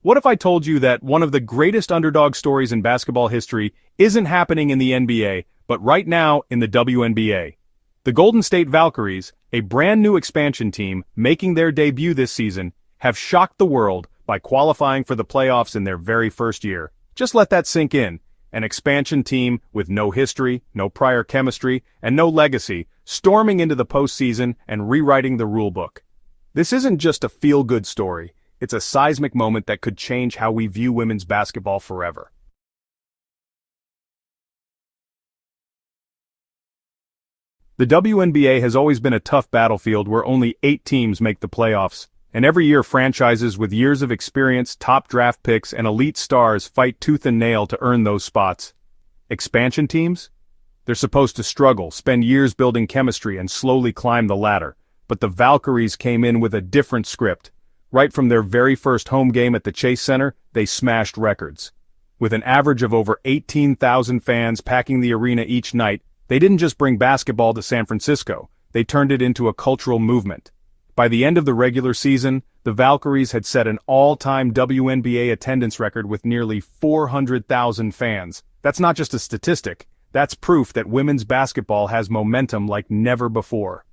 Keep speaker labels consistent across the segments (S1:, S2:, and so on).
S1: What if I told you that one of the greatest underdog stories in basketball history isn't happening in the NBA, but right now in the WNBA? The Golden State Valkyries, a brand new expansion team making their debut this season, have shocked the world by qualifying for the playoffs in their very first year. Just let that sink in. An expansion team with no history, no prior chemistry, and no legacy, storming into the postseason and rewriting the rulebook. This isn't just a feel-good story. It's a seismic moment that could change how we view women's basketball forever. The WNBA has always been a tough battlefield where only 8 teams make the playoffs, and every year franchises with years of experience, top draft picks, and elite stars fight tooth and nail to earn those spots. Expansion teams? They're supposed to struggle, spend years building chemistry, and slowly climb the ladder. But the Valkyries came in with a different script. Right from their very first home game at the Chase Center, they smashed records. With an average of over 18,000 fans packing the arena each night, they didn't just bring basketball to San Francisco, they turned it into a cultural movement. By the end of the regular season, the Valkyries had set an all-time WNBA attendance record with nearly 400,000 fans. That's not just a statistic, that's proof that women's basketball has momentum like never before.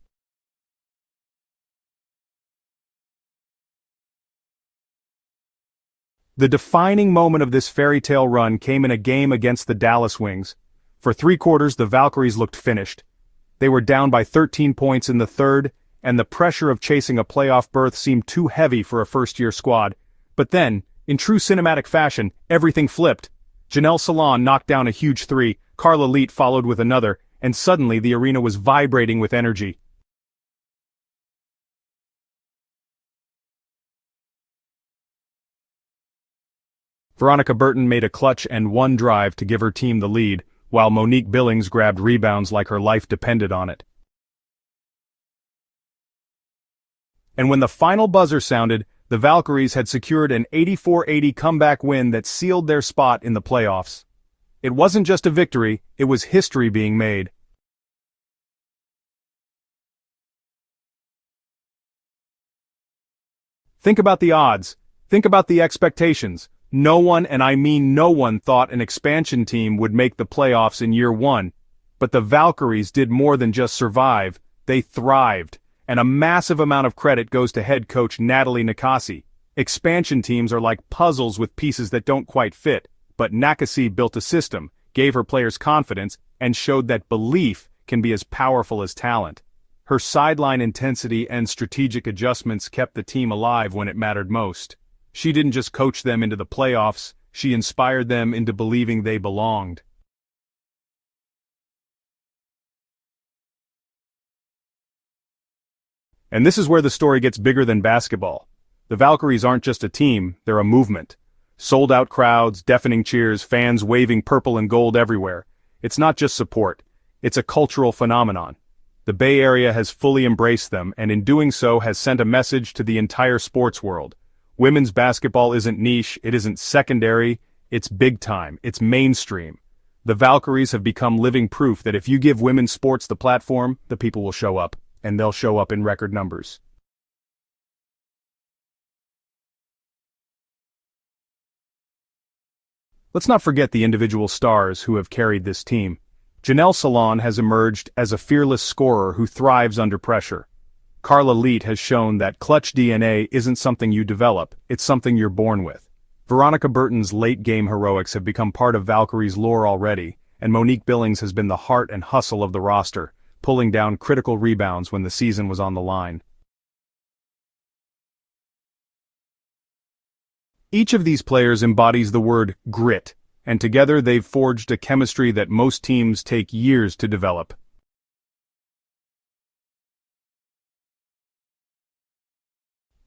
S1: The defining moment of this fairy tale run came in a game against the Dallas Wings. For 3 quarters, the Valkyries looked finished. They were down by 13 points in the third, and the pressure of chasing a playoff berth seemed too heavy for a first-year squad. But then, in true cinematic fashion, everything flipped. Janelle Salon knocked down a huge 3, Carla Leet followed with another, and suddenly the arena was vibrating with energy. Veronica Burton made a clutch and one drive to give her team the lead, while Monique Billings grabbed rebounds like her life depended on it. And when the final buzzer sounded, the Valkyries had secured an 84-80 comeback win that sealed their spot in the playoffs. It wasn't just a victory, it was history being made. Think about the odds. Think about the expectations. No one, and I mean no one, thought an expansion team would make the playoffs in year 1. But the Valkyries did more than just survive, they thrived. And a massive amount of credit goes to head coach Natalie Nakasi. Expansion teams are like puzzles with pieces that don't quite fit, but Nakasi built a system, gave her players confidence, and showed that belief can be as powerful as talent. Her sideline intensity and strategic adjustments kept the team alive when it mattered most. She didn't just coach them into the playoffs, she inspired them into believing they belonged. And this is where the story gets bigger than basketball. The Valkyries aren't just a team, they're a movement. Sold-out crowds, deafening cheers, fans waving purple and gold everywhere. It's not just support, it's a cultural phenomenon. The Bay Area has fully embraced them, and in doing so has sent a message to the entire sports world. Women's basketball isn't niche, it isn't secondary, it's big time, it's mainstream. The Valkyries have become living proof that if you give women's sports the platform, the people will show up, and they'll show up in record numbers. Let's not forget the individual stars who have carried this team. Janelle Salon has emerged as a fearless scorer who thrives under pressure. Carla Leet has shown that clutch DNA isn't something you develop, it's something you're born with. Veronica Burton's late-game heroics have become part of Valkyrie's lore already, and Monique Billings has been the heart and hustle of the roster, pulling down critical rebounds when the season was on the line. Each of these players embodies the word grit, and together they've forged a chemistry that most teams take years to develop.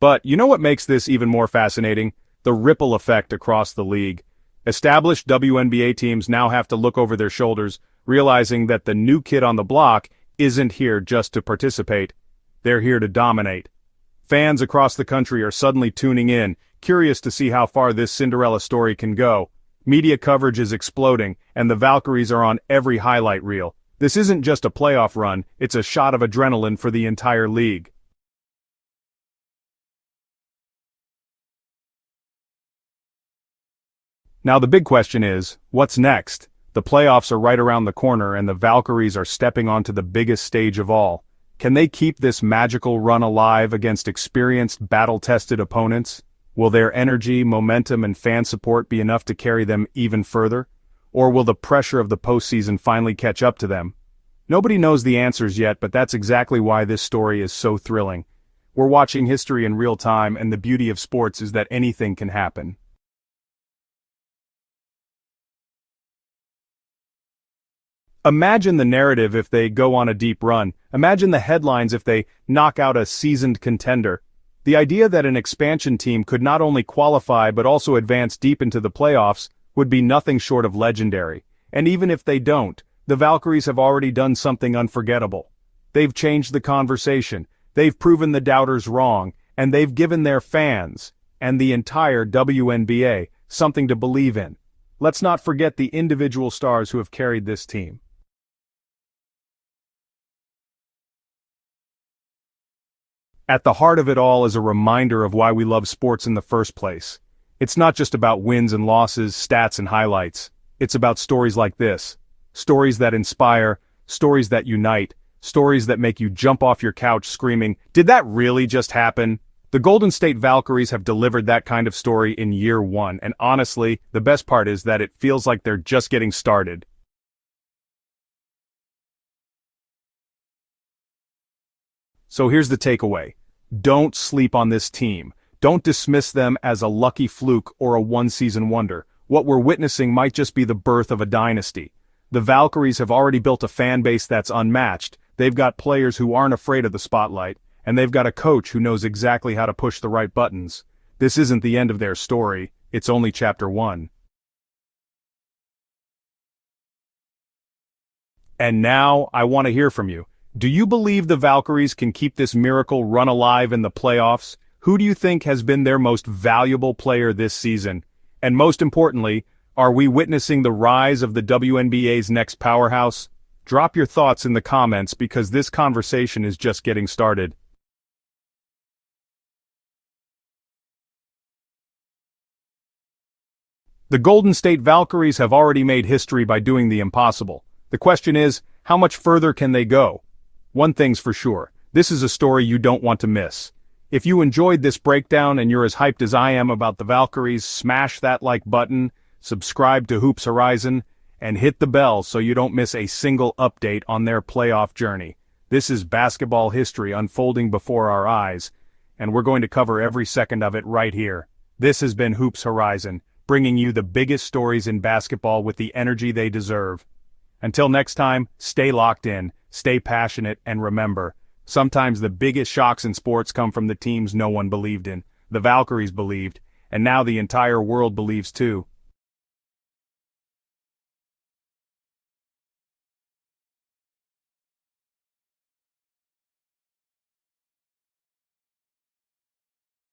S1: But you know what makes this even more fascinating? The ripple effect across the league. Established WNBA teams now have to look over their shoulders, realizing that the new kid on the block isn't here just to participate. They're here to dominate. Fans across the country are suddenly tuning in, curious to see how far this Cinderella story can go. Media coverage is exploding, and the Valkyries are on every highlight reel. This isn't just a playoff run, it's a shot of adrenaline for the entire league. Now the big question is, what's next? The playoffs are right around the corner and the Valkyries are stepping onto the biggest stage of all. Can they keep this magical run alive against experienced, battle-tested opponents? Will their energy, momentum, and fan support be enough to carry them even further? Or will the pressure of the postseason finally catch up to them? Nobody knows the answers yet, but that's exactly why this story is so thrilling. We're watching history in real time, and the beauty of sports is that anything can happen. Imagine the narrative if they go on a deep run. Imagine the headlines if they knock out a seasoned contender. The idea that an expansion team could not only qualify but also advance deep into the playoffs would be nothing short of legendary. And even if they don't, the Valkyries have already done something unforgettable. They've changed the conversation, they've proven the doubters wrong, and they've given their fans, and the entire WNBA, something to believe in. Let's not forget the individual stars who have carried this team. At the heart of it all is a reminder of why we love sports in the first place. It's not just about wins and losses, stats and highlights. It's about stories like this. Stories that inspire, stories that unite, stories that make you jump off your couch screaming, "Did that really just happen?" The Golden State Valkyries have delivered that kind of story in year one, and honestly, the best part is that it feels like they're just getting started. So here's the takeaway. Don't sleep on this team. Don't dismiss them as a lucky fluke or a one-season wonder. What we're witnessing might just be the birth of a dynasty. The Valkyries have already built a fan base that's unmatched. They've got players who aren't afraid of the spotlight, and they've got a coach who knows exactly how to push the right buttons. This isn't the end of their story, it's only chapter 1. And now, I want to hear from you. Do you believe the Valkyries can keep this miracle run alive in the playoffs? Who do you think has been their most valuable player this season? And most importantly, are we witnessing the rise of the WNBA's next powerhouse? Drop your thoughts in the comments because this conversation is just getting started. The Golden State Valkyries have already made history by doing the impossible. The question is, how much further can they go? One thing's for sure, this is a story you don't want to miss. If you enjoyed this breakdown and you're as hyped as I am about the Valkyries, smash that like button, subscribe to Hoops Horizon, and hit the bell so you don't miss a single update on their playoff journey. This is basketball history unfolding before our eyes, and we're going to cover every second of it right here. This has been Hoops Horizon, bringing you the biggest stories in basketball with the energy they deserve. Until next time, stay locked in, stay passionate, and remember, sometimes the biggest shocks in sports come from the teams no one believed in. The Valkyries believed, and now the entire world believes too.